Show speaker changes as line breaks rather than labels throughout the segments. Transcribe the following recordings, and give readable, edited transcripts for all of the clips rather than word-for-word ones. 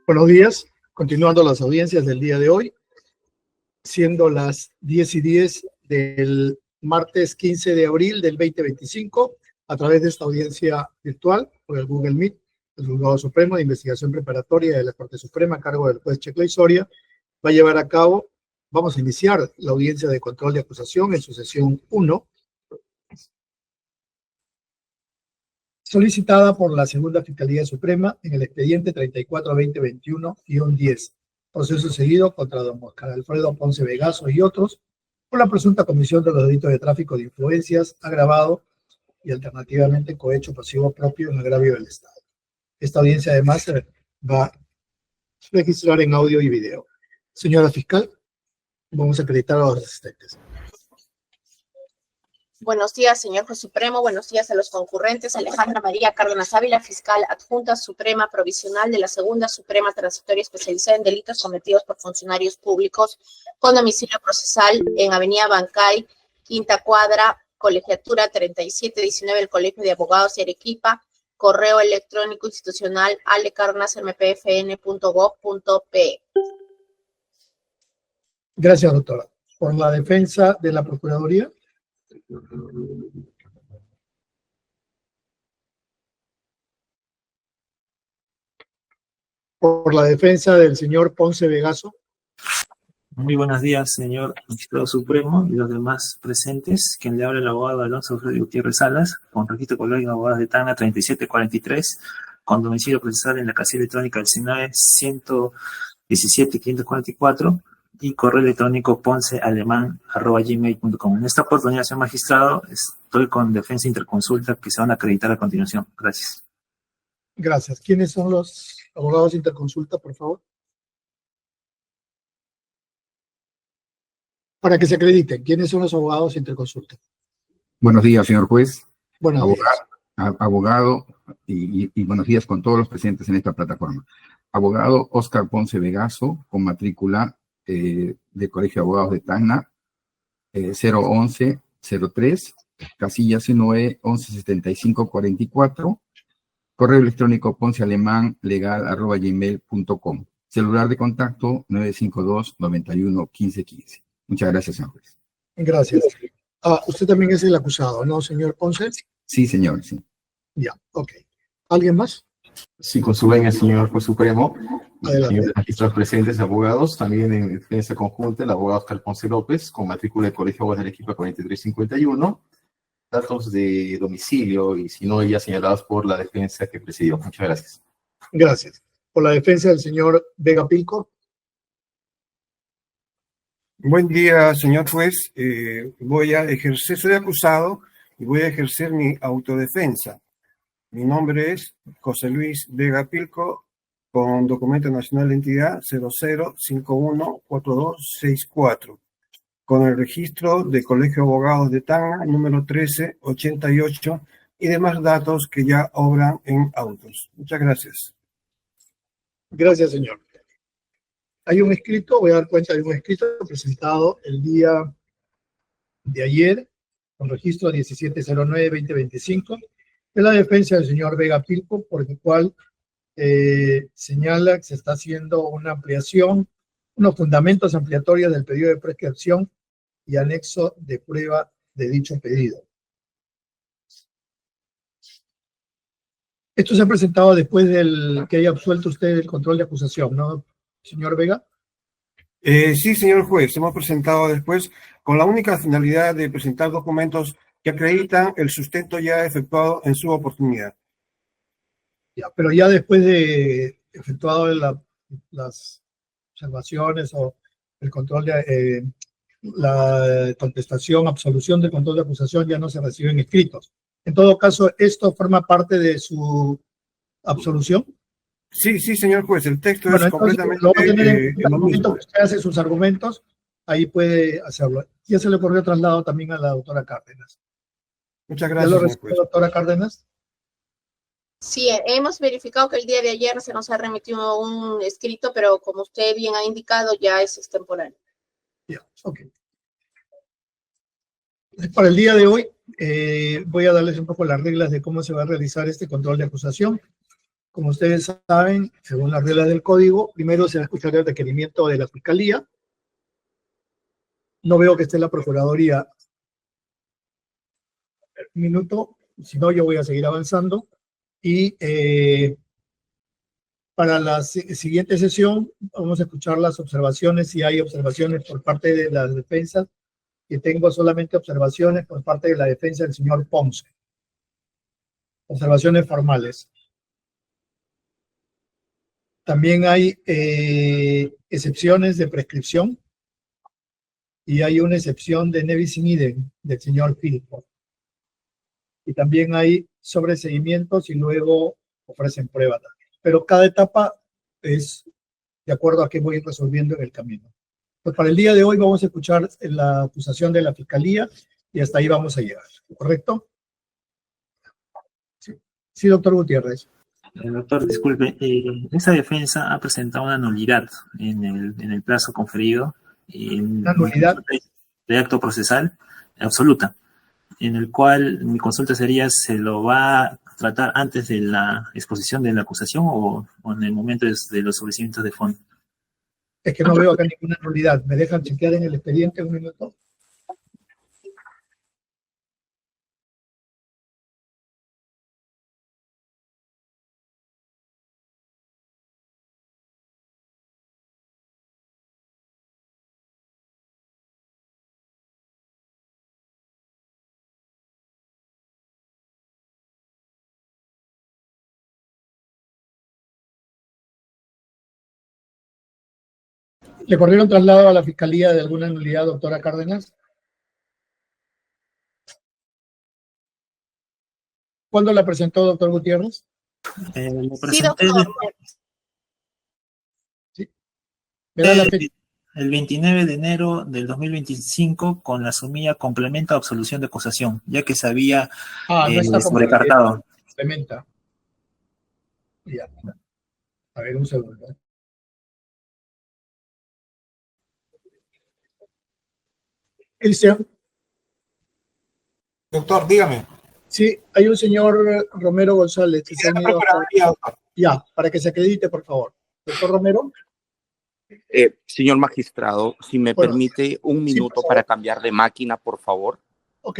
Buenos días, continuando las audiencias del día de hoy, siendo las 10:10 del martes 15 de abril del 2025, a través de esta audiencia virtual por el Google Meet, el Juzgado Supremo de Investigación Preparatoria de la Corte Suprema a cargo del juez Checley Soria va a llevar a cabo, vamos a iniciar la audiencia de control de acusación en su sesión 1, solicitada por la Segunda Fiscalía Suprema en el expediente 34-2021-10, proceso seguido contra don Oscar Alfredo Ponce Vegaso y otros por la presunta comisión de los delitos de tráfico de influencias agravado y alternativamente cohecho pasivo propio en agravio del Estado. Esta audiencia además se va a registrar en audio y video. Señora fiscal, vamos a acreditar a los asistentes.
Buenos días, señor juez supremo. Buenos días a los concurrentes. Alejandra María Cárdenas Ávila, fiscal adjunta suprema provisional de la Segunda Suprema Transitoria Especializada en Delitos cometidos por funcionarios públicos, con domicilio procesal en Avenida Bancay, Quinta Cuadra, Colegiatura 3719 del Colegio de Abogados de Arequipa, correo electrónico institucional alecarnas.mpfn.gov.pe.
Gracias, doctora. Por la defensa de la Procuraduría. Por la defensa del señor Ponce Vegaso.
Muy buenos días, señor magistrado supremo y los demás presentes. Quien le habla el abogado Alonso Freddy Gutiérrez Salas, con registro colegio de abogados de Tacna 3743, con domicilio procesal en la casilla electrónica del SINAE 117.544 y correo electrónico poncealemán@gmail.com. En esta oportunidad, señor magistrado, estoy con defensa interconsulta que se van a acreditar a continuación. Gracias.
Gracias. ¿Quiénes son los abogados interconsulta, por favor? Para que se acrediten, ¿quiénes son los abogados interconsulta?
Buenos días, señor juez.
Buenos días.
Abogado y buenos días con todos los presentes en esta plataforma. Abogado Oscar Ponce Vegaso, con matrícula del Colegio de Abogados de Tacna, 01103, casilla CNOE 117544, correo electrónico poncealemán.legal@gmail.com, celular de contacto 952-91-1515. Muchas gracias, señor juez.
Gracias. Usted también es el acusado, ¿no, señor Ponce?
Sí, señor, sí.
Ya, ok. ¿Alguien más?
Sí, con su venia, señor juez supremo,
Adelante.
señores magistrados presentes, abogados, también en defensa conjunta, el abogado Oscar Ponce López, con matrícula del Colegio de Abogados de Arequipa 4351, datos de domicilio y si no, ya señalados por la defensa que presidió. Muchas gracias.
Gracias. Por la defensa del señor Vega Pilco.
Buen día, señor juez. Soy acusado y voy a ejercer mi autodefensa. Mi nombre es José Luis Vega Pilco, con documento nacional de entidad 00514264, con el registro de Colegio de Abogados de Tacna, número 1388, y demás datos que ya obran en autos. Muchas gracias.
Gracias, señor. Hay un escrito, voy a dar cuenta de un escrito presentado el día de ayer, con registro 1709-2025, de la defensa del señor Vega Pilco, por el cual señala que se está haciendo una ampliación, unos fundamentos ampliatorios del pedido de prescripción y anexo de prueba de dicho pedido. Esto se ha presentado después del que haya absuelto usted el control de acusación, ¿no, señor Vega?
Sí, señor juez, hemos presentado después con la única finalidad de presentar documentos que acreditan el sustento ya efectuado en su oportunidad.
Ya, pero ya después de efectuado las observaciones o el control de la contestación, absolución del control de acusación ya no se reciben escritos. En todo caso, ¿esto forma parte de su absolución?
Sí, señor juez, el texto
Bueno,
es
entonces,
completamente
lo va a tener en el
lo
momento
mismo.
que usted hace sus argumentos, ahí puede hacerlo. Ya se le ocurrió traslado también a la doctora Cárdenas.
Muchas
¿Ya
gracias,
lo
señor
recibió,
juez.
doctora Cárdenas?
Sí, hemos verificado que el día de ayer se nos ha remitido un escrito, pero como usted bien ha indicado, ya es extemporáneo.
Ya, ok. Para el día de hoy voy a darles un poco las reglas de cómo se va a realizar este control de acusación. Como ustedes saben, según las reglas del código, primero se va a escuchar el requerimiento de la Fiscalía. No veo que esté la Procuraduría. Un minuto, si no, yo voy a seguir avanzando. Y para la siguiente sesión vamos a escuchar las observaciones, si hay observaciones por parte de las defensas, que tengo solamente observaciones por parte de la defensa del señor Ponce. Observaciones formales. También hay excepciones de prescripción y hay una excepción de nevis in idem del señor Philpott. Y también hay sobreseguimientos y luego ofrecen pruebas. Pero cada etapa es de acuerdo a qué voy resolviendo en el camino. Pues para el día de hoy vamos a escuchar la acusación de la Fiscalía y hasta ahí vamos a llegar. ¿Correcto? Sí, sí, doctor Gutiérrez.
Doctor, disculpe, esa defensa ha presentado una nulidad en el plazo conferido,
¿Una nulidad?
de acto procesal absoluta, en el cual mi consulta sería, ¿se lo va a tratar antes de la exposición de la acusación o en el momento de los ofrecimientos de fondo?
Es que no veo acá ninguna nulidad. ¿Me dejan chequear en el expediente un minuto? ¿Le corrieron traslado a la Fiscalía de alguna nulidad, doctora Cárdenas? ¿Cuándo la presentó, doctor Gutiérrez?
Lo
Sí,
presenté
doctor.
¿Me da la fecha?
el 29 de enero del 2025 con la sumilla complemento a absolución de acusación, ya que se había
No está como
sobrecartado.
complementa. Ya. A ver, un segundo. Cristian,
Doctor, dígame.
sí, hay un señor Romero González que se ha unido hasta...
Doctor.
Ya, para que se acredite, por favor. Doctor Romero.
Señor magistrado, si me
Bueno,
permite un
sí,
minuto
por favor.
para cambiar de máquina, por favor.
Ok.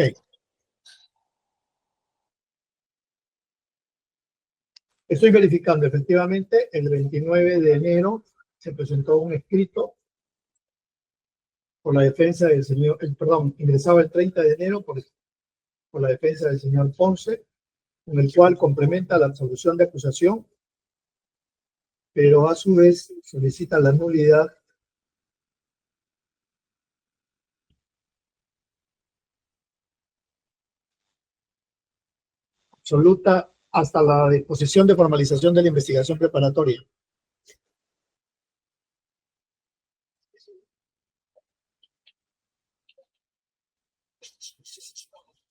Estoy verificando, efectivamente, el 29 de enero se presentó un escrito por la defensa del señor, ingresaba el 30 de enero por la defensa del señor Ponce, con el cual complementa la absolución de acusación, pero a su vez solicita la nulidad absoluta hasta la disposición de formalización de la investigación preparatoria.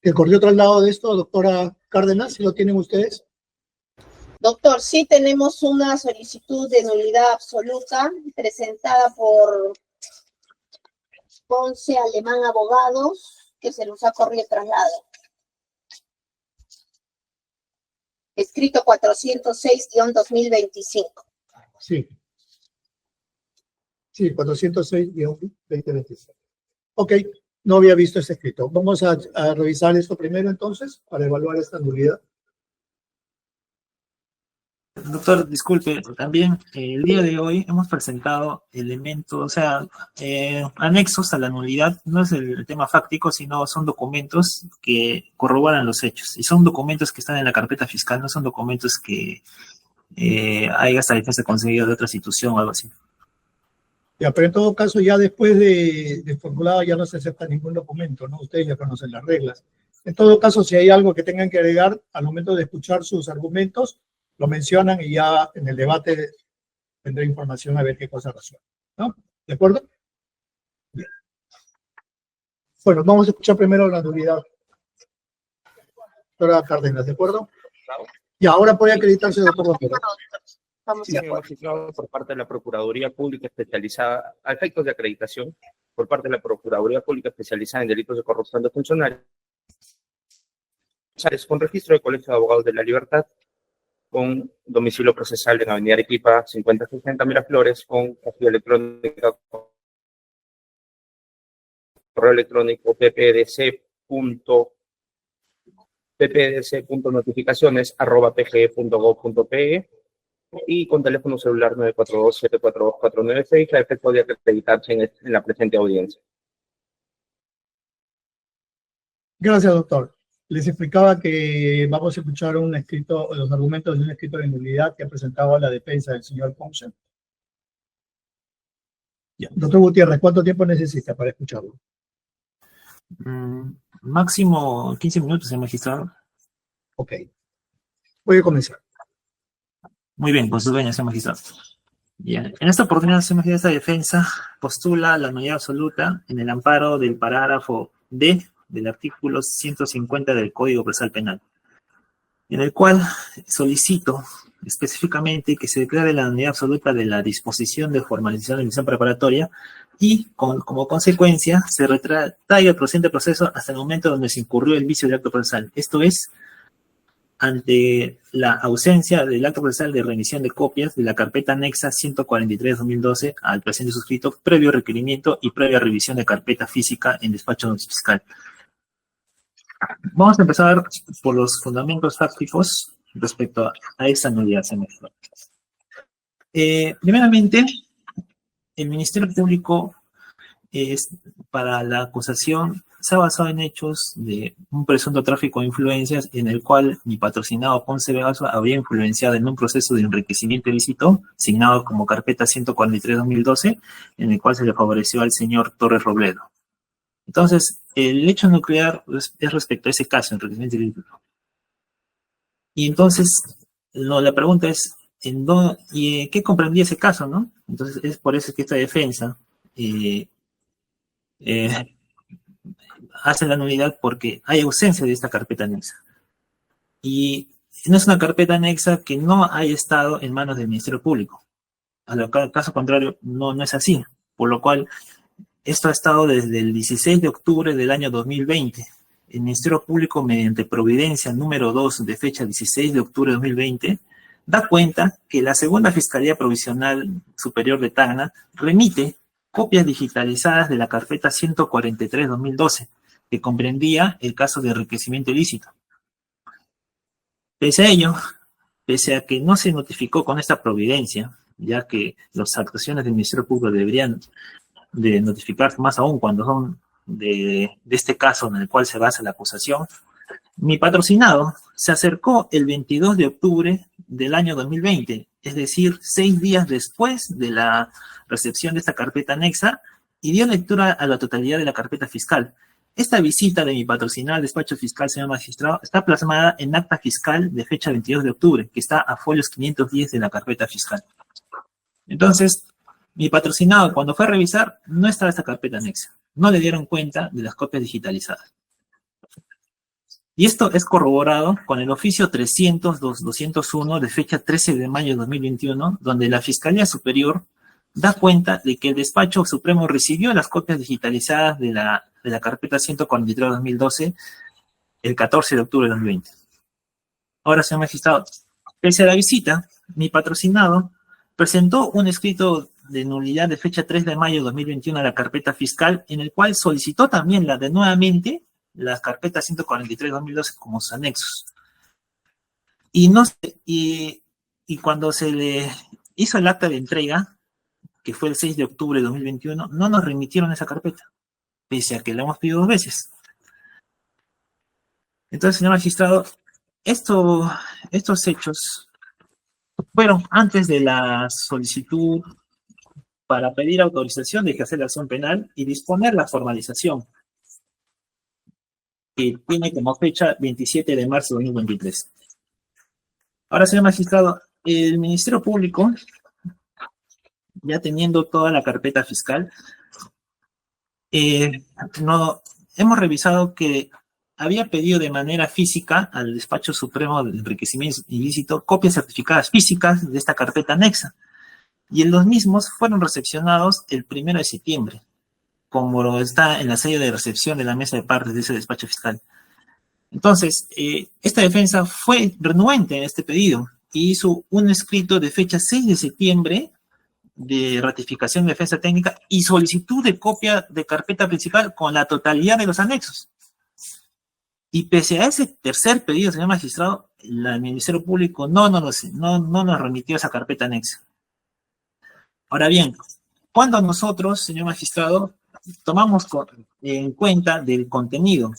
¿El corrió traslado de esto, doctora Cárdenas? ¿Si lo tienen ustedes?
Doctor, sí tenemos una solicitud de nulidad absoluta presentada por Ponce Alemán Abogados, que se nos ha corrido traslado. Escrito 406-2025.
Sí. Sí, 406-2026. Ok, no había visto ese escrito. Vamos a revisar esto primero entonces, para evaluar esta nulidad.
Doctor, disculpe, también el día de hoy hemos presentado elementos, o sea, anexos a la nulidad, no es el tema fáctico, sino son documentos que corroboran los hechos. Y son documentos que están en la carpeta fiscal, no son documentos que hay hasta defensa conseguido de otra institución o algo así.
Ya, pero en todo caso, ya después de formulado ya no se acepta ningún documento, ¿no? Ustedes ya conocen las reglas. En todo caso, si hay algo que tengan que agregar al momento de escuchar sus argumentos, lo mencionan y ya en el debate tendré información a ver qué cosa resuelve, ¿no? ¿De acuerdo? Bien. Bueno, vamos a escuchar primero la nulidad. Doctora Cárdenas, ¿de acuerdo? Y ahora puede acreditarse, doctor Romero.
Estamos de
Señor
acuerdo.
magistrado, por parte de la Procuraduría Pública Especializada, a efectos de acreditación, por parte de la Procuraduría Pública Especializada en Delitos de Corrupción de Funcionarios, con registro de Colegio de Abogados de la Libertad, con domicilio procesal en Avenida Arequipa 5060 Miraflores, con casilla electrónica, correo electrónico ppdc.notificaciones@pge.gov.pe y con teléfono celular 942-742-496 a efecto de acreditarse en la presente audiencia.
Gracias, doctor. Les explicaba que vamos a escuchar un escrito, los argumentos de un escrito de nulidad que ha presentado la defensa del señor Ponce. Ya. Doctor Gutiérrez, ¿cuánto tiempo necesita para escucharlo?
Máximo 15 minutos, señor magistrado.
Ok. Voy a comenzar.
Muy bien, con su dueña, señor magistrado. Bien. En esta oportunidad, señor magistrado, esta defensa postula la nulidad absoluta en el amparo del parágrafo D del artículo 150 del Código Procesal Penal, en el cual solicito específicamente que se declare la nulidad absoluta de la disposición de formalización de misión preparatoria y, como consecuencia, se retraiga el presente proceso hasta el momento donde se incurrió el vicio del acto procesal. Esto es, ante la ausencia del acto procesal de remisión de copias de la carpeta anexa 143-2012 al presente suscrito, previo requerimiento y previa revisión de carpeta física en despacho fiscal. Vamos a empezar por los fundamentos fácticos respecto a esta nulidad semestral. Primeramente, el Ministerio Público para la acusación se ha basado en hechos de un presunto tráfico de influencias en el cual mi patrocinado Ponce Vegaso habría influenciado en un proceso de enriquecimiento ilícito signado como carpeta 143-2012, en el cual se le favoreció al señor Torres Robledo. Entonces, el hecho nuclear es respecto a ese caso, enriquecimiento ilícito. Y entonces, la pregunta es, ¿qué comprendía ese caso, no? Entonces, es por eso que esta defensa hace la nulidad porque hay ausencia de esta carpeta anexa. Y no es una carpeta anexa que no haya estado en manos del Ministerio Público. Al caso contrario, no es así. Por lo cual, esto ha estado desde el 16 de octubre del año 2020. El Ministerio Público, mediante providencia número 2 de fecha 16 de octubre de 2020, da cuenta que la segunda Fiscalía Provisional Superior de Tacna remite copias digitalizadas de la carpeta 143-2012, que comprendía el caso de enriquecimiento ilícito. Pese a ello, pese a que no se notificó con esta providencia, ya que las actuaciones del Ministerio Público deberían de notificarse más aún cuando son de este caso en el cual se basa la acusación, mi patrocinado se acercó el 22 de octubre del año 2020, es decir, 6 días después de la recepción de esta carpeta anexa, y dio lectura a la totalidad de la carpeta fiscal. Esta visita de mi patrocinado al despacho fiscal, señor magistrado, está plasmada en acta fiscal de fecha 22 de octubre, que está a folios 510 de la carpeta fiscal. Entonces, mi patrocinado, cuando fue a revisar, no estaba esta carpeta anexa. No le dieron cuenta de las copias digitalizadas. Y esto es corroborado con el oficio 300-201 de fecha 13 de mayo de 2021, donde la Fiscalía Superior da cuenta de que el Despacho Supremo recibió las copias digitalizadas de la carpeta 143-2012 el 14 de octubre de 2020. Ahora, señor magistrado, pese a la visita, mi patrocinado presentó un escrito de nulidad de fecha 3 de mayo de 2021 a la carpeta fiscal, en el cual solicitó también nuevamente las carpetas 143-2012 como sus anexos. Y cuando se le hizo el acta de entrega, que fue el 6 de octubre de 2021, no nos remitieron esa carpeta, pese a que la hemos pedido 2 veces. Entonces, señor magistrado, estos hechos fueron antes de la solicitud para pedir autorización de ejercer la acción penal y disponer la formalización, que tiene como fecha 27 de marzo de 2023. Ahora, señor magistrado, el Ministerio Público, ya teniendo toda la carpeta fiscal, hemos revisado que había pedido de manera física al Despacho Supremo de Enriquecimiento Ilícito copias certificadas físicas de esta carpeta anexa, y los mismos fueron recepcionados el 1 de septiembre, como está en la serie de recepción de la mesa de partes de ese despacho fiscal. Entonces, esta defensa fue renuente en este pedido, y hizo un escrito de fecha 6 de septiembre de ratificación de defensa técnica y solicitud de copia de carpeta principal con la totalidad de los anexos. Y pese a ese tercer pedido, señor magistrado, el Ministerio Público no nos remitió esa carpeta anexa. Ahora bien, cuando nosotros, señor magistrado, tomamos en cuenta del contenido,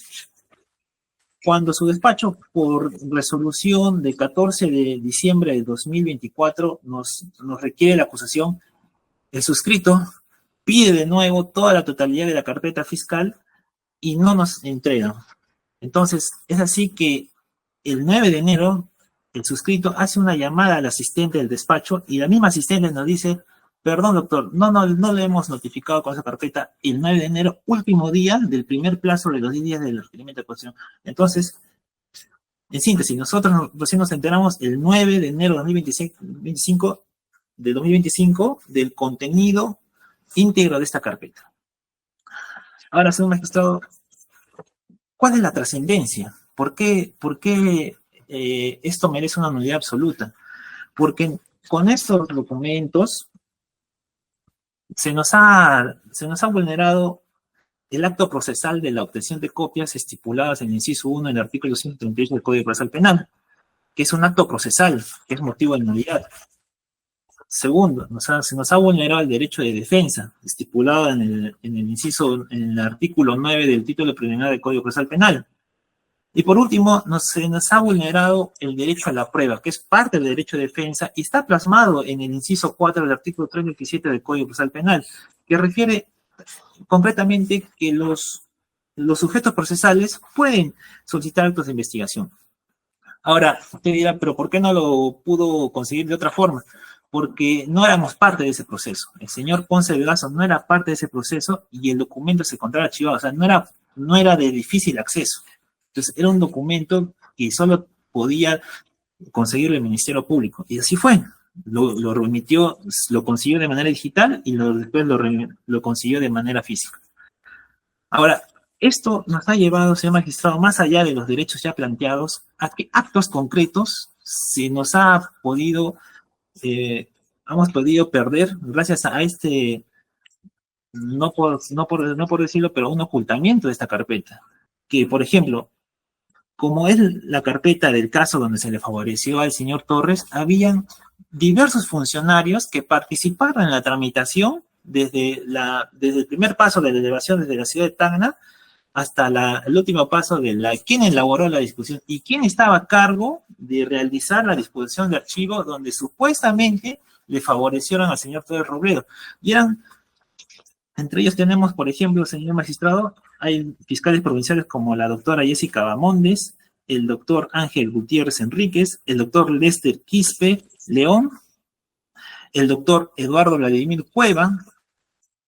cuando su despacho, por resolución de 14 de diciembre de 2024, nos requiere la acusación, el suscrito pide de nuevo toda la totalidad de la carpeta fiscal y no nos entrega. Entonces, es así que el 9 de enero, el suscrito hace una llamada al asistente del despacho y la misma asistente nos dice: perdón, doctor, no le hemos notificado con esa carpeta el 9 de enero, último día del primer plazo de los 10 días del requerimiento de acusación. Entonces, en síntesis, nosotros recién nos enteramos el 9 de enero de 2025 del contenido íntegro de esta carpeta. Ahora, señor magistrado, ¿cuál es la trascendencia? ¿Por qué esto merece una nulidad absoluta? Porque con estos documentos se nos ha vulnerado el acto procesal de la obtención de copias estipuladas en el inciso 1 en el artículo 138 del Código Procesal Penal, que es un acto procesal, que es motivo de nulidad. Segundo, se nos ha vulnerado el derecho de defensa, estipulado en el artículo 9 del título preliminar del Código Procesal Penal. Y por último, se nos ha vulnerado el derecho a la prueba, que es parte del derecho de defensa y está plasmado en el inciso 4 del artículo 327 del Código Procesal Penal, que refiere concretamente que los sujetos procesales pueden solicitar actos de investigación. Ahora, usted dirá, pero ¿por qué no lo pudo conseguir de otra forma? Porque no éramos parte de ese proceso. El señor Ponce de Vegaso no era parte de ese proceso y el documento se encontraba archivado, o sea, no era de difícil acceso. Entonces, era un documento que solo podía conseguirlo el Ministerio Público. Y así fue. Lo remitió, lo consiguió de manera digital y después lo consiguió de manera física. Ahora, esto nos ha llevado, señor magistrado, más allá de los derechos ya planteados, a que actos concretos se nos ha podido, hemos podido perder gracias a este, no por decirlo, pero un ocultamiento de esta carpeta. Que, por ejemplo, como es la carpeta del caso donde se le favoreció al señor Torres, habían diversos funcionarios que participaron en la tramitación desde el primer paso de la elevación desde la ciudad de Tacna hasta el último paso de quién elaboró la disposición y quién estaba a cargo de realizar la disposición de archivo donde supuestamente le favorecieron al señor Torres Robledo. Y entre ellos tenemos, por ejemplo, señor magistrado, hay fiscales provinciales como la doctora Jessica Bamondes, el doctor Ángel Gutiérrez Enríquez, el doctor Lester Quispe León, el doctor Eduardo Vladimir Cueva,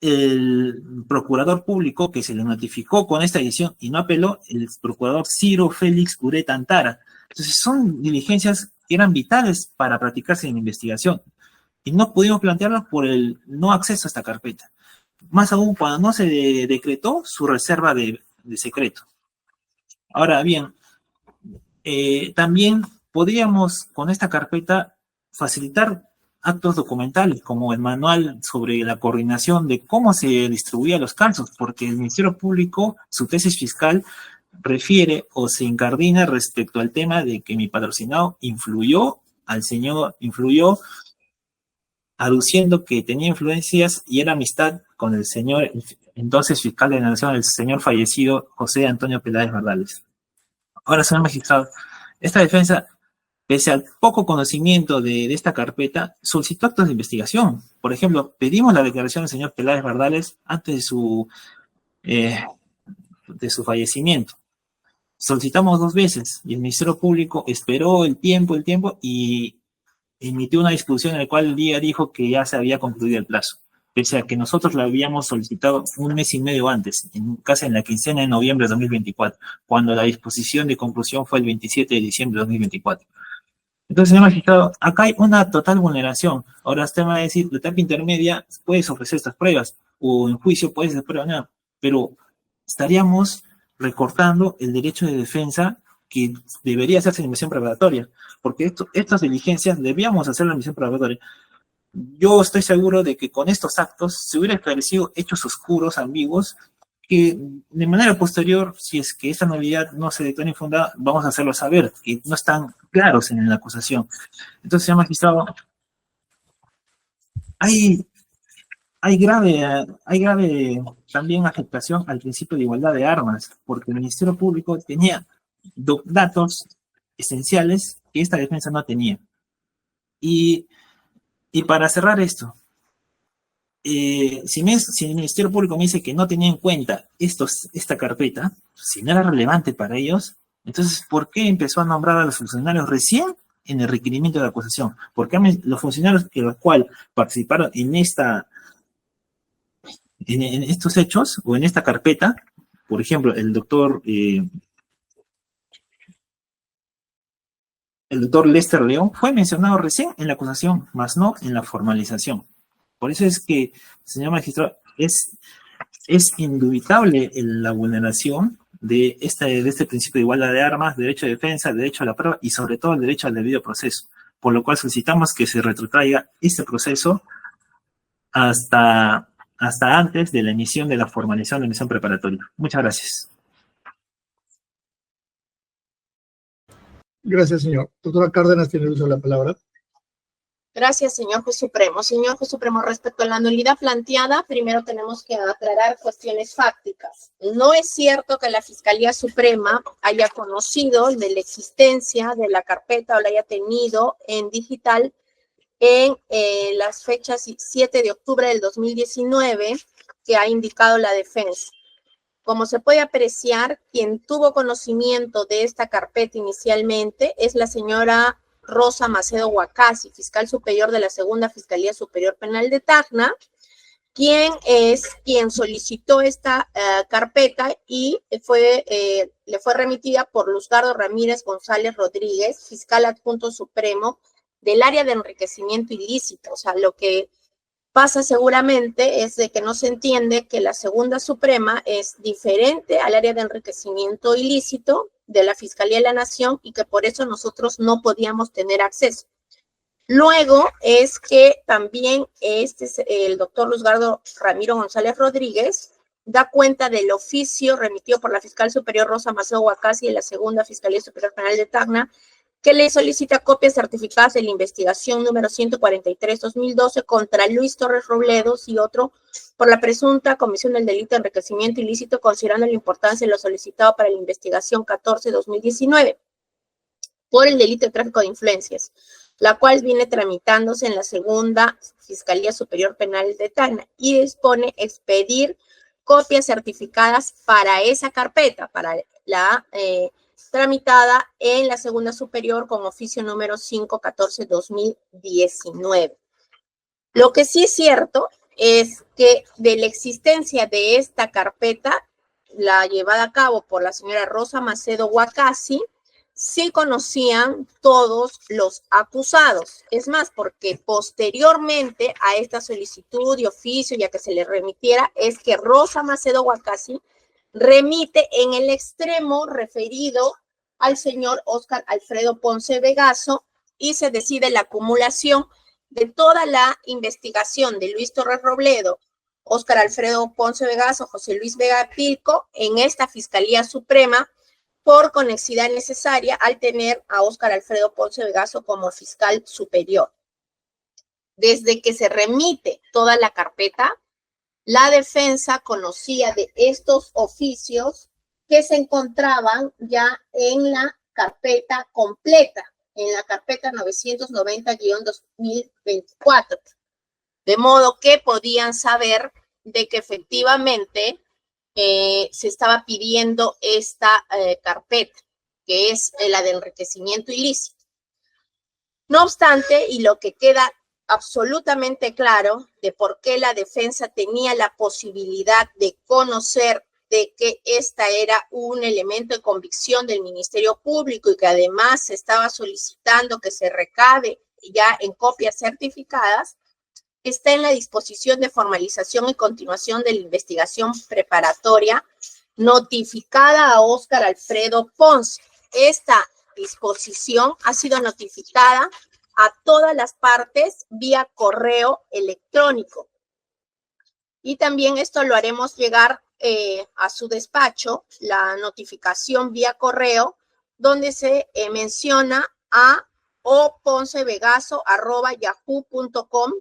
el procurador público que se le notificó con esta edición y no apeló, el procurador Ciro Félix Ureta Antara. Entonces son diligencias que eran vitales para practicarse en investigación y no pudimos plantearlas por el no acceso a esta carpeta. Más aún cuando no se decretó su reserva de secreto. Ahora bien, también podríamos con esta carpeta facilitar actos documentales como el manual sobre la coordinación de cómo se distribuían los casos, porque el Ministerio Público, su tesis fiscal, refiere o se incardina respecto al tema de que mi patrocinado influyó aduciendo que tenía influencias y era amistad con el señor, entonces fiscal de la Nación, el señor fallecido José Antonio Peláez Bardales. Ahora, señor magistrado, esta defensa, pese al poco conocimiento de esta carpeta, solicitó actos de investigación. Por ejemplo, pedimos la declaración del señor Peláez Bardales antes de su fallecimiento. Solicitamos 2 veces y el Ministerio Público esperó el tiempo y emitió una disposición en la cual el día dijo que ya se había concluido el plazo, pese a que nosotros lo habíamos solicitado 1 mes y medio antes, casi en la quincena de noviembre de 2024, cuando la disposición de conclusión fue el 27 de diciembre de 2024. Entonces, señor magistrado, acá hay una total vulneración. Ahora usted me va a decir, la etapa intermedia puedes ofrecer estas pruebas, o en juicio puedes hacer pruebas, nada, pero estaríamos recortando el derecho de defensa que debería hacerse en misión preparatoria, porque estas diligencias debíamos hacerlas en misión preparatoria. Yo estoy seguro de que con estos actos se hubiera esclarecido hechos oscuros, ambiguos, que de manera posterior, si es que esta nulidad no se declara infundada, vamos a hacerlo saber, que no están claros en la acusación. Entonces, señor magistrado, hay grave también afectación al principio de igualdad de armas, porque el Ministerio Público tenía datos esenciales que esta defensa no tenía. Y para cerrar esto, si el Ministerio Público me dice que no tenía en cuenta esta carpeta, si no era relevante para ellos, entonces, ¿por qué empezó a nombrar a los funcionarios recién en el requerimiento de acusación? ¿Por qué los funcionarios que los cuales participaron en estos hechos o en esta carpeta, por ejemplo, el doctor Lester León fue mencionado recién en la acusación, más no en la formalización? Por eso es que, señor magistrado, es indubitable la vulneración de este principio de igualdad de armas, derecho de defensa, derecho a la prueba y sobre todo el derecho al debido proceso, por lo cual solicitamos que se retrotraiga este proceso hasta antes de la emisión de la formalización de emisión preparatoria. Muchas gracias.
Gracias, señor. Doctora Cárdenas tiene el uso de la palabra.
Gracias, señor juez supremo. Señor juez supremo, respecto a la nulidad planteada, primero tenemos que aclarar cuestiones fácticas. No es cierto que la Fiscalía Suprema haya conocido de la existencia de la carpeta o la haya tenido en digital en las fechas 7 de octubre del 2019 que ha indicado la defensa. Como se puede apreciar, quien tuvo conocimiento de esta carpeta inicialmente es la señora Rosa Macedo Huacasi, fiscal superior de la Segunda Fiscalía Superior Penal de Tacna, quien solicitó esta carpeta y le fue remitida por Luzgardo Ramírez González Rodríguez, fiscal adjunto supremo del área de enriquecimiento ilícito. O sea, lo que pasa seguramente es de que no se entiende que la Segunda Suprema es diferente al área de enriquecimiento ilícito de la Fiscalía de la Nación y que por eso nosotros no podíamos tener acceso. Luego es que también el doctor Luzgardo Ramiro González Rodríguez da cuenta del oficio remitido por la fiscal superior Rosa Macedo Huacasi de la Segunda Fiscalía Superior Penal de Tacna, que le solicita copias certificadas de la investigación número 143-2012 contra Luis Torres Robledos y otro por la presunta comisión del delito de enriquecimiento ilícito, considerando la importancia de lo solicitado para la investigación 14-2019 por el delito de tráfico de influencias, la cual viene tramitándose en la Segunda Fiscalía Superior Penal de Tacna y dispone expedir copias certificadas para esa carpeta, para la tramitada en la Segunda Superior con oficio número 514-2019. Lo que sí es cierto es que de la existencia de esta carpeta, la llevada a cabo por la señora Rosa Macedo Huacasi, sí conocían todos los acusados. Es más, porque posteriormente a esta solicitud de oficio, ya que se le remitiera, es que Rosa Macedo Huacasi remite en el extremo referido al señor Óscar Alfredo Ponce Vegaso y se decide la acumulación de toda la investigación de Luis Torres Robledo, Óscar Alfredo Ponce Vegaso, José Luis Vega Pilco en esta Fiscalía Suprema por conexidad necesaria al tener a Óscar Alfredo Ponce Vegaso como fiscal superior. Desde que se remite toda la carpeta, la defensa conocía de estos oficios que se encontraban ya en la carpeta completa, en la carpeta 990-2024, de modo que podían saber de que efectivamente se estaba pidiendo esta carpeta, que es la de enriquecimiento ilícito. No obstante, y lo que queda absolutamente claro de por qué la defensa tenía la posibilidad de conocer de que esta era un elemento de convicción del Ministerio Público y que además se estaba solicitando que se recabe ya en copias certificadas, está en la disposición de formalización y continuación de la investigación preparatoria notificada a Óscar Alfredo Ponce, esta disposición ha sido notificada a todas las partes vía correo electrónico. Y también esto lo haremos llegar a su despacho, la notificación vía correo, donde se menciona a oponcevegaso@yahoo.com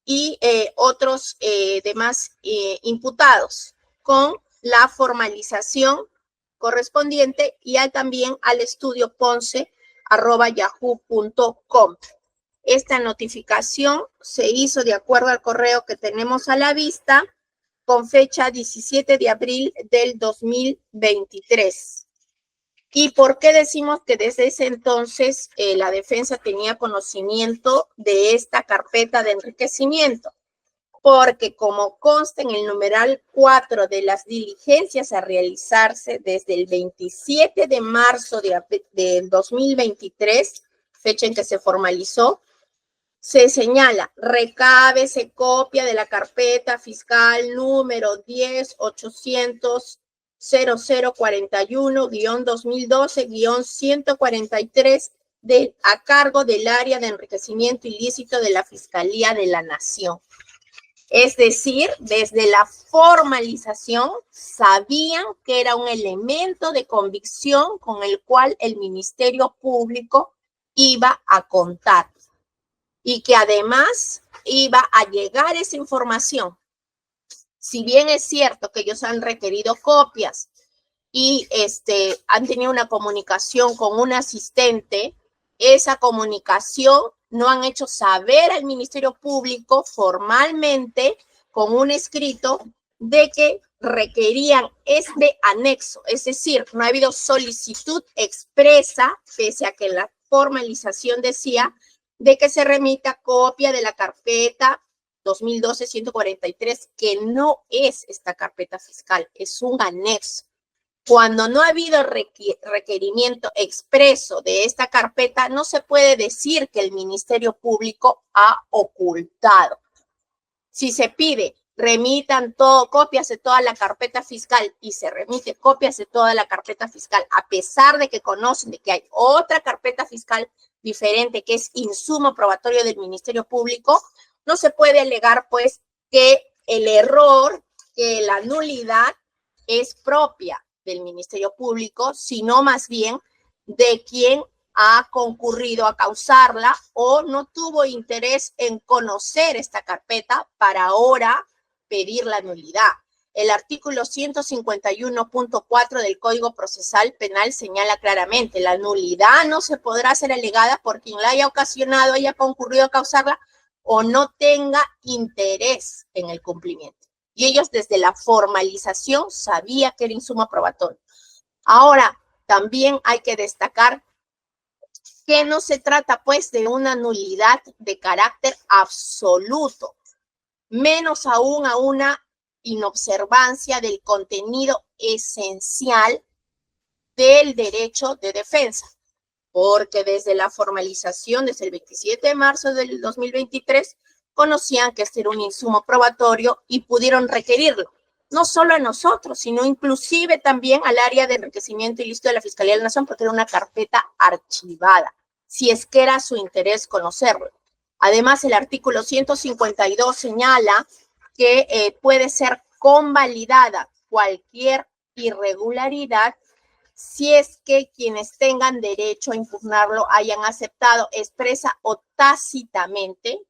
y otros demás imputados, con la formalización correspondiente y también al estudio ponce@yahoo.com. Esta notificación se hizo de acuerdo al correo que tenemos a la vista con fecha 17 de abril del 2023. ¿Y por qué decimos que desde ese entonces la defensa tenía conocimiento de esta carpeta de enriquecimiento? Porque como consta en el numeral 4 de las diligencias a realizarse desde el 27 de marzo del 2023, fecha en que se formalizó, se señala, recábese copia de la carpeta fiscal número 10-800-0041-2012-143 a cargo del área de enriquecimiento ilícito de la Fiscalía de la Nación. Es decir, desde la formalización sabían que era un elemento de convicción con el cual el Ministerio Público iba a contar y que además iba a llegar esa información. Si bien es cierto que ellos han requerido copias y han tenido una comunicación con un asistente, esa comunicación no han hecho saber al Ministerio Público formalmente con un escrito de que requerían este anexo. Es decir, no ha habido solicitud expresa, pese a que la formalización decía de que se remita copia de la carpeta 2012-143, que no es esta carpeta fiscal, es un anexo. Cuando no ha habido requerimiento expreso de esta carpeta, no se puede decir que el Ministerio Público ha ocultado. Si se pide, remitan copias de toda la carpeta fiscal y se remite copias de toda la carpeta fiscal, a pesar de que conocen de que hay otra carpeta fiscal diferente que es insumo probatorio del Ministerio Público, no se puede alegar pues que el error, que la nulidad es propia del Ministerio Público, sino más bien de quien ha concurrido a causarla o no tuvo interés en conocer esta carpeta para ahora pedir la nulidad. El artículo 151.4 del Código Procesal Penal señala claramente, la nulidad no se podrá ser alegada por quien la haya ocasionado, haya concurrido a causarla o no tenga interés en el cumplimiento. Y ellos desde la formalización sabían que era insumo probatorio. Ahora, también hay que destacar que no se trata pues de una nulidad de carácter absoluto, menos aún a una inobservancia del contenido esencial del derecho de defensa, porque desde la formalización, desde el 27 de marzo del 2023, conocían que este era un insumo probatorio y pudieron requerirlo, no solo a nosotros, sino inclusive también al área de enriquecimiento ilícito de la Fiscalía de la Nación, porque era una carpeta archivada, si es que era su interés conocerlo. Además, el artículo 152 señala que puede ser convalidada cualquier irregularidad si es que quienes tengan derecho a impugnarlo hayan aceptado expresa o tácitamente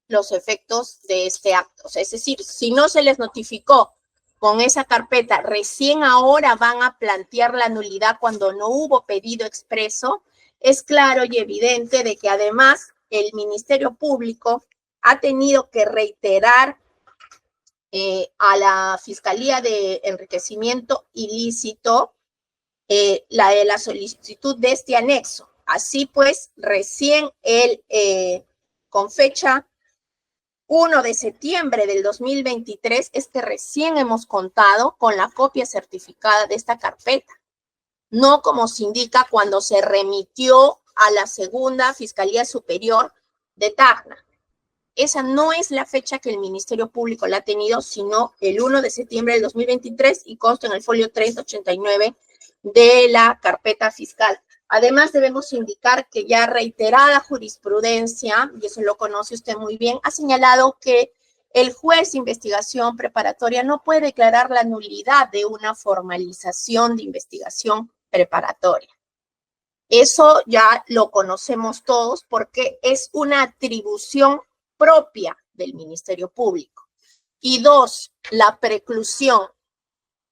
los efectos de este acto. O sea, es decir, si no se les notificó con esa carpeta, recién ahora van a plantear la nulidad cuando no hubo pedido expreso, es claro y evidente de que además el Ministerio Público ha tenido que reiterar a la Fiscalía de Enriquecimiento Ilícito la solicitud de este anexo. Así pues, recién con fecha 1 de septiembre del 2023, recién hemos contado con la copia certificada de esta carpeta. No como se indica cuando se remitió a la segunda Fiscalía Superior de Tacna. Esa no es la fecha que el Ministerio Público la ha tenido, sino el 1 de septiembre del 2023 y consta en el folio 3089 de la carpeta fiscal. Además, debemos indicar que ya reiterada jurisprudencia, y eso lo conoce usted muy bien, ha señalado que el juez de investigación preparatoria no puede declarar la nulidad de una formalización de investigación preparatoria. Eso ya lo conocemos todos porque es una atribución propia del Ministerio Público. Y dos, la preclusión.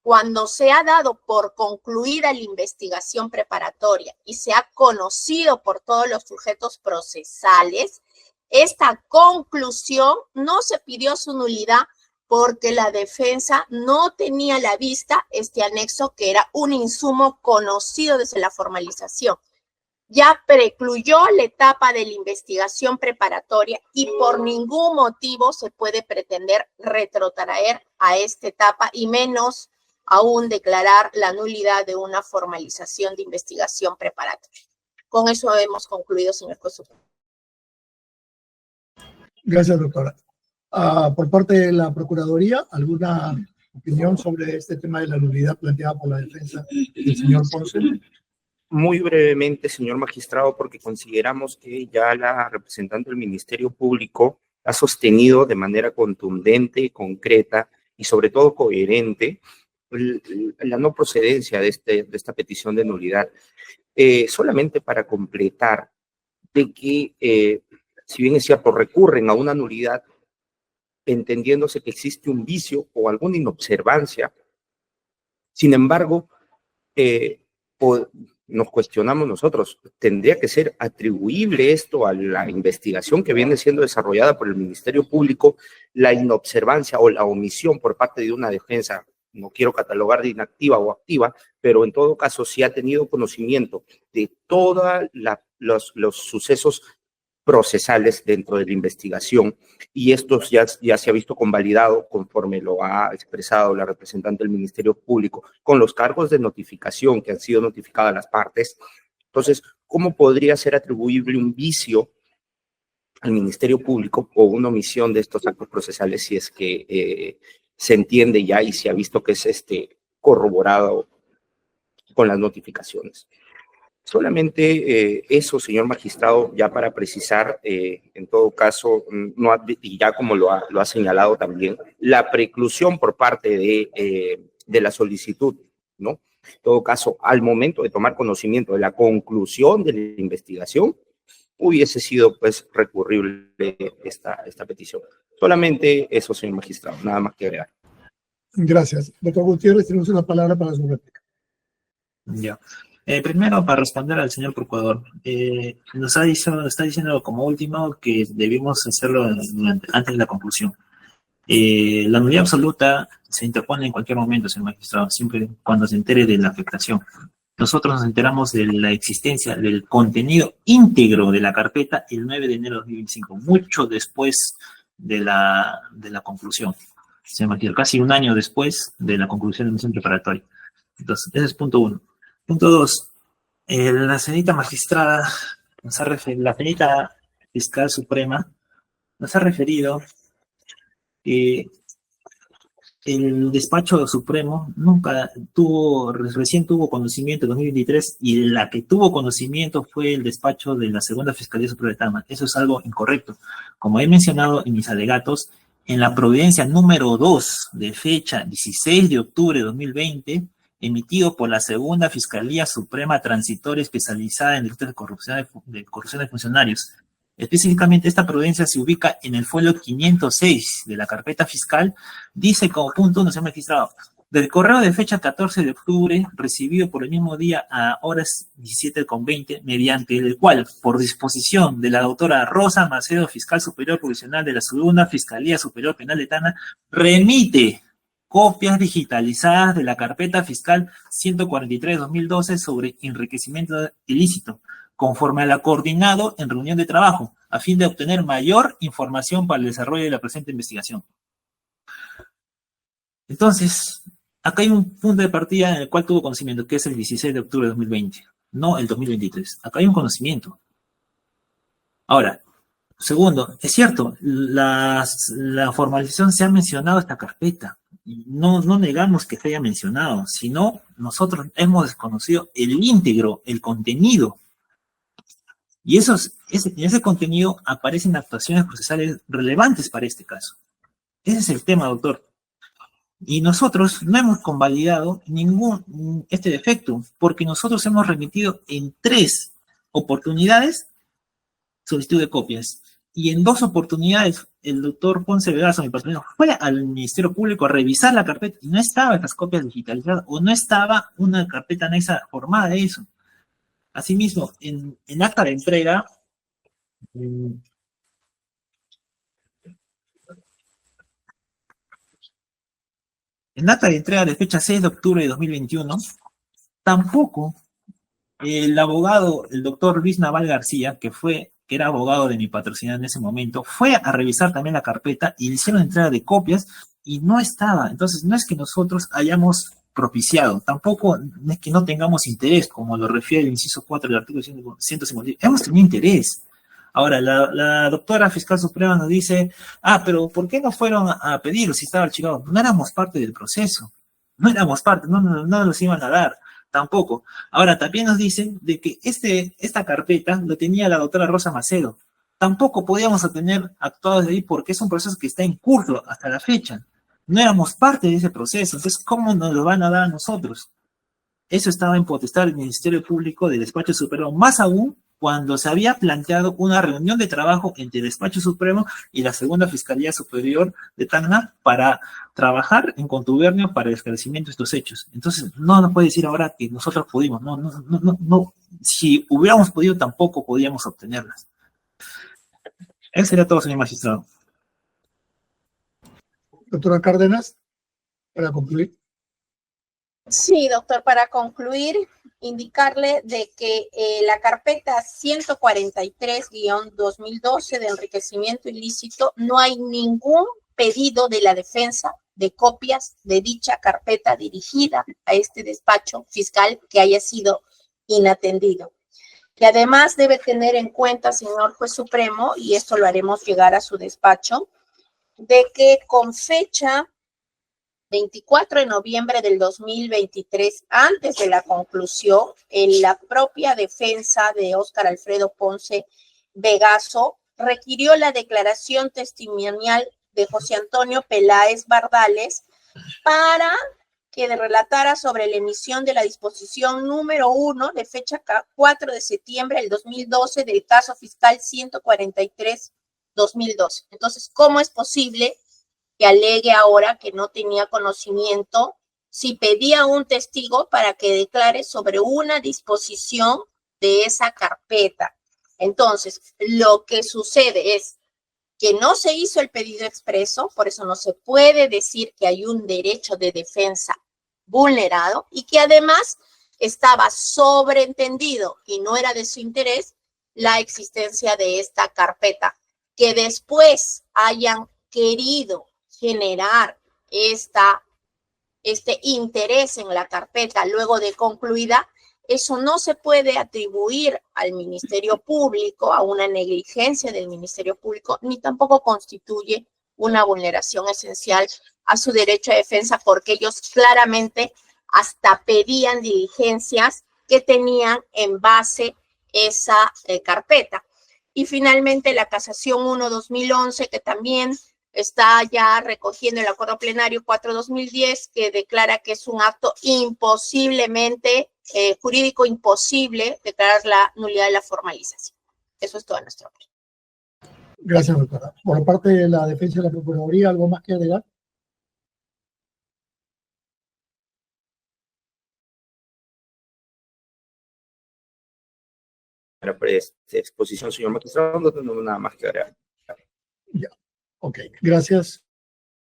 Cuando se ha dado por concluida la investigación preparatoria y se ha conocido por todos los sujetos procesales, esta conclusión no se pidió su nulidad porque la defensa no tenía a la vista este anexo que era un insumo conocido desde la formalización. Ya precluyó la etapa de la investigación preparatoria y por ningún motivo se puede pretender retrotraer a esta etapa y menos aún declarar la nulidad de una formalización de investigación preparatoria. Con eso hemos concluido, señor juez supremo.
Gracias, doctora. Por parte de la Procuraduría, ¿alguna opinión sobre este tema de la nulidad planteada por la defensa del señor Ponce?
Muy brevemente, señor magistrado, porque consideramos que ya la representante del Ministerio Público ha sostenido de manera contundente, concreta y sobre todo coherente la no procedencia de esta petición de nulidad. Solamente para completar de que, si bien es cierto, recurren a una nulidad, entendiéndose que existe un vicio o alguna inobservancia, sin embargo, nos cuestionamos nosotros, ¿tendría que ser atribuible esto a la investigación que viene siendo desarrollada por el Ministerio Público, la inobservancia o la omisión por parte de una defensa? No quiero catalogar de inactiva o activa, pero en todo caso sí ha tenido conocimiento de todos los sucesos procesales dentro de la investigación y esto ya se ha visto convalidado conforme lo ha expresado la representante del Ministerio Público con los cargos de notificación que han sido notificadas a las partes. Entonces, ¿cómo podría ser atribuible un vicio al Ministerio Público o una omisión de estos actos procesales si es que se entiende ya y se ha visto que es corroborado con las notificaciones? Solamente eso, señor magistrado, ya para precisar, en todo caso, y ya como lo ha señalado también, la preclusión por parte de la solicitud, ¿no? En todo caso, al momento de tomar conocimiento de la conclusión de la investigación, hubiese sido, pues, recurrible esta petición. Solamente eso, señor magistrado, nada más que agregar.
Gracias. Doctor Gutiérrez, tenemos una palabra para su réplica.
Ya. Primero, para responder al señor procurador, está diciendo como último que debimos hacerlo antes de la conclusión. La nulidad absoluta se interpone en cualquier momento, señor magistrado, siempre cuando se entere de la afectación. Nosotros nos enteramos de la existencia del contenido íntegro de la carpeta el 9 de enero de 2025, mucho después de la conclusión. Señor magistrado, casi un año después de la conclusión de la misión preparatoria. Entonces, ese es punto uno. Punto dos, la señorita magistrada, la señorita fiscal suprema, nos ha referido que el despacho supremo recién tuvo conocimiento en 2023 y la que tuvo conocimiento fue el despacho de la segunda Fiscalía Superior de Tacna. Eso es algo incorrecto. Como he mencionado en mis alegatos, en la providencia número 2 de fecha 16 de octubre de 2020, emitido por la segunda Fiscalía Suprema Transitoria Especializada en Delitos de corrupción de funcionarios. Específicamente, esta providencia se ubica en el folio 506 de la carpeta fiscal. Dice como punto 1, señor magistrado, del correo de fecha 14 de octubre, recibido por el mismo día a horas 17:20, mediante el cual, por disposición de la doctora Rosa Macedo, fiscal superior provisional de la segunda Fiscalía Superior Penal de Tacna, remite copias digitalizadas de la carpeta fiscal 143-2012 sobre enriquecimiento ilícito, conforme a la coordinado en reunión de trabajo, a fin de obtener mayor información para el desarrollo de la presente investigación. Entonces, acá hay un punto de partida en el cual tuvo conocimiento, que es el 16 de octubre de 2020, no el 2023. Acá hay un conocimiento. Ahora, segundo, es cierto, la formalización se ha mencionado esta carpeta. no negamos que se haya mencionado, sino nosotros hemos desconocido el íntegro, el contenido. Y en ese contenido aparecen actuaciones procesales relevantes para este caso. Ese es el tema, doctor. Y nosotros no hemos convalidado este defecto, porque nosotros hemos remitido en 3 oportunidades solicitud de copias. Y en 2 oportunidades, el doctor Ponce Vegaso, mi patrono, fue al Ministerio Público a revisar la carpeta y no estaban las copias digitalizadas o no estaba una carpeta anexa formada de eso. Asimismo, en acta de entrega, de fecha 6 de octubre de 2021, tampoco el abogado, el doctor Luis Naval García, que era abogado de mi patrocinador en ese momento, fue a revisar también la carpeta y le hicieron entrega de copias y no estaba. Entonces, no es que nosotros hayamos propiciado, tampoco es que no tengamos interés, como lo refiere el inciso 4 del artículo 150. Hemos tenido interés. Ahora, la doctora fiscal suprema nos dice, pero ¿por qué no fueron a pedirlo si estaba archivado? No éramos parte del proceso, no éramos parte, no nos iban a dar, tampoco. Ahora, también nos dicen de que esta carpeta lo tenía la doctora Rosa Macedo. Tampoco podíamos tener actuado desde ahí porque es un proceso que está en curso hasta la fecha. No éramos parte de ese proceso, entonces, ¿cómo nos lo van a dar a nosotros? Eso estaba en potestad del Ministerio Público del Despacho Supremo, más aún cuando se había planteado una reunión de trabajo entre el Despacho Supremo y la Segunda Fiscalía Superior de Tacna para trabajar en contubernio para el esclarecimiento de estos hechos. Entonces, no nos puede decir ahora que nosotros pudimos, no, si hubiéramos podido tampoco podíamos obtenerlas. Eso sería todo, señor magistrado.
Doctora Cárdenas, para concluir.
Sí, doctor, para concluir, indicarle de que la carpeta 143-2012 de enriquecimiento ilícito no hay ningún pedido de la defensa de copias de dicha carpeta dirigida a este despacho fiscal que haya sido inatendido. Que además debe tener en cuenta, señor juez supremo, y esto lo haremos llegar a su despacho, de que con fecha 24 de noviembre del 2023, antes de la conclusión, en la propia defensa de Óscar Alfredo Ponce Vegaso requirió la declaración testimonial de José Antonio Peláez Bardales para que relatara sobre la emisión de la disposición número 1 de fecha 4 de septiembre del 2012 del caso fiscal 143-2012. Entonces, ¿cómo es posible que alegue ahora que no tenía conocimiento si pedía un testigo para que declare sobre una disposición de esa carpeta? Entonces, lo que sucede es que no se hizo el pedido expreso, por eso no se puede decir que hay un derecho de defensa vulnerado y que además estaba sobreentendido y no era de su interés la existencia de esta carpeta. Que después hayan querido generar este interés en la carpeta luego de concluida, eso no se puede atribuir al Ministerio Público, a una negligencia del Ministerio Público, ni tampoco constituye una vulneración esencial a su derecho a defensa, porque ellos claramente hasta pedían diligencias que tenían en base esa carpeta. Y finalmente la casación 1-2011, que también está ya recogiendo el acuerdo plenario 4-2010, que declara que es un acto imposiblemente, jurídico imposible, declarar la nulidad de la formalización. Eso es todo nuestro parte.
Gracias, doctora. Por parte de la defensa de la Procuraduría, ¿algo más que agregar?
Para exposición, señor magistrado, no tengo nada más que agregar.
Ya, ok, gracias.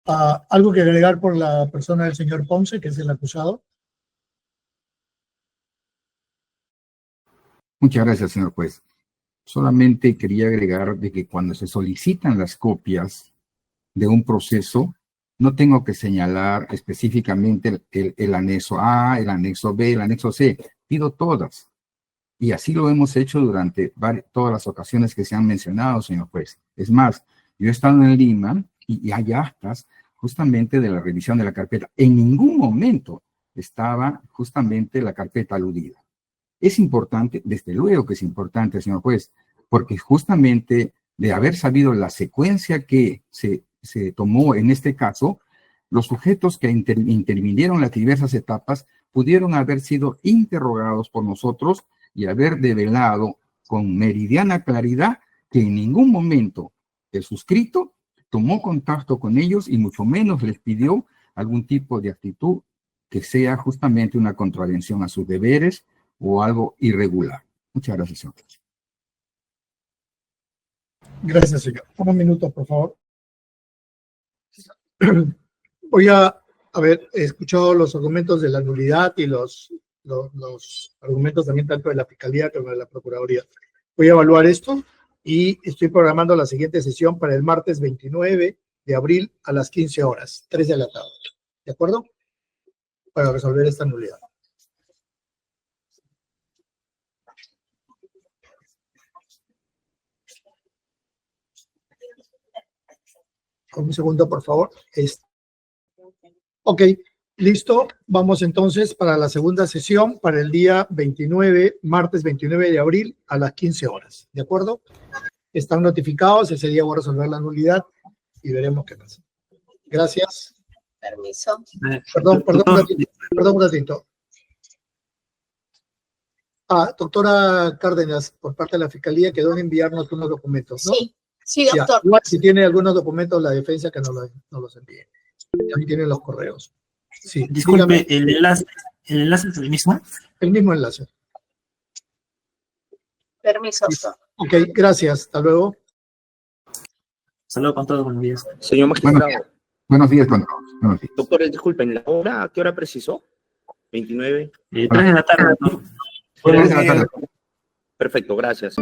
¿Algo que agregar por la persona del señor Ponce, que es el acusado?
Muchas gracias, señor juez. Solamente quería agregar de que cuando se solicitan las copias de un proceso, no tengo que señalar específicamente el anexo A, el anexo B, el anexo C. Pido todas. Y así lo hemos hecho durante todas las ocasiones que se han mencionado, señor juez. Es más, yo he estado en Lima y hay actas justamente de la revisión de la carpeta. En ningún momento estaba justamente la carpeta aludida. Es importante, desde luego que es importante, señor juez, porque justamente de haber sabido la secuencia que se tomó en este caso, los sujetos que intervinieron las diversas etapas pudieron haber sido interrogados por nosotros y haber develado con meridiana claridad que en ningún momento el suscrito tomó contacto con ellos y mucho menos les pidió algún tipo de actitud que sea justamente una contravención a sus deberes o algo irregular. Muchas gracias, señor.
Gracias, señor. Un minuto, por favor. Voy a haber escuchado los argumentos de la nulidad y los argumentos también tanto de la Fiscalía como de la Procuraduría. Voy a evaluar esto y estoy programando la siguiente sesión para el martes 29 de abril a las 15 horas, 3 de la tarde. ¿De acuerdo? Para resolver esta nulidad. Un segundo, por favor. Ok, listo. Vamos entonces para la segunda sesión para el día 29, martes 29 de abril a las 15 horas. ¿De acuerdo? Están notificados. Ese día voy a resolver la nulidad y veremos qué pasa. Gracias.
Permiso.
Perdón un ratito. Doctora Cárdenas, por parte de la Fiscalía, quedó en enviarnos unos documentos, ¿no?
Sí,
Ya,
doctor.
igual, si tiene algunos documentos la defensa, que no los envíe. También tienen los correos. Sí,
Disculpe,
dígame.
¿el enlace es el mismo?
El mismo enlace.
Permiso, doctor.
Ok, gracias. Hasta luego.
Saludos con todos, buenos días.
Señor magistrado,
Buenos días, con todos. Buenos días.
doctores, disculpen, ¿la hora a qué hora precisó? 29.
3 de la tarde, doctor.
Buenas tardes.
Perfecto, gracias.